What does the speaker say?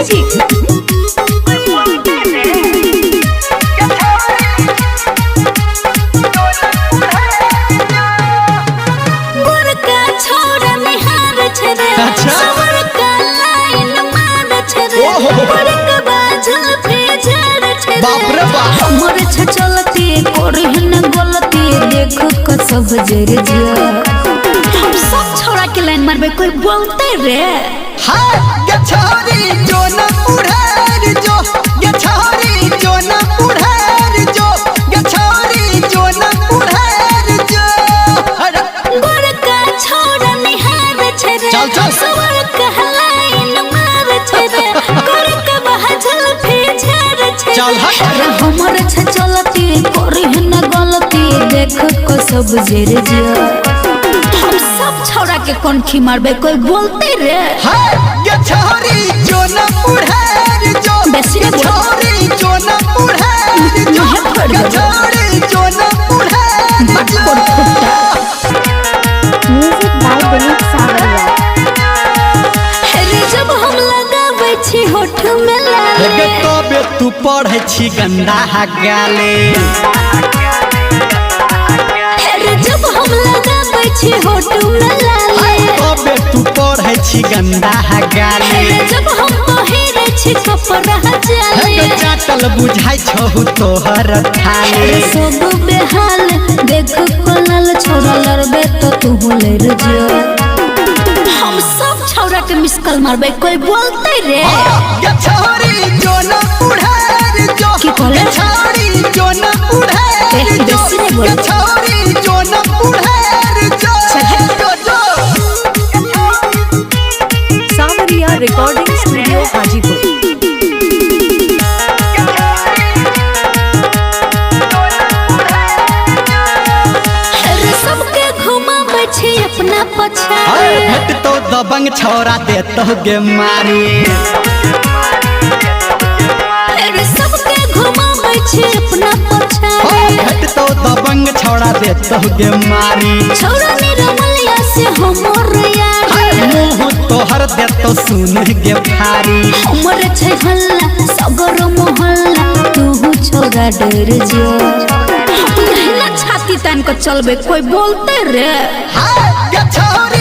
जी बाप रे बाप हमरे छचलती कोरहन गलती देख क सब जर जिया हम सब छोड़ा के लाइन मारबे कोई बोलते रे हां गे छोरी जो न उड़े जो गे छोरी जो न उड़े जो गे छोरी जो न उड़े जो गोर का छोड़ा निहार छे रे चल चल सवर का लाइन मार छे रे गोर का बहजल फेझर छे चल हट हमरे छचलती कोरहन गलती देख क सब जर जिया हम सब छोड़ा के कौन खी मारबे कोई बोलते रे हां गे छोरी जो न उड़े जो बेसी गे छोरी जो न उड़े जो गे छोरी जो न उड़े बटकोर फुट्टा म्यूजिक बाय दिलीप सावरिया। रे जब हम लगाबै छी होठ में लाले गे तबे तू पढ़ै छी गंदा गाले रे जब हम लगाबै छी होठ में लाले तबे तू पढ़ै छी गंदा गाले रे जब हम पहिरे छी कपड़ा जाले गे चाटल बुझाइ छहु तोहर थाले रे सब बेहाल देख कोनल छोरा लरबे तो तू लेर जियो हम सब छौरा के मिसकल मारबे कोई बोलते रे गे छोरी जो न उड़े जो की कहले? गे छोरी जो न उड़े जो बेसी नहीं बोल। गे छोरी जो न उड़े जो सावरिया रिकॉर्डिंग स्टूडियो हाजीपुर। रे सबके घुमाबै छी अपना पछाड़ी भेट तो दबंग छोरा देतो गे मारी रे सबके घुमाबै छी अपना पछाड़ी भेट तो दबंग छोरा देतो गे मारी छौरा निरमलिया से हमर यारी मुँह तोहर देतो सुन गे भारी हमर छै हल्ला सगर मोहल्ला तू छौरा डर जो नहिला छाती तान को चलबे कोई बोलते रे गे छोरी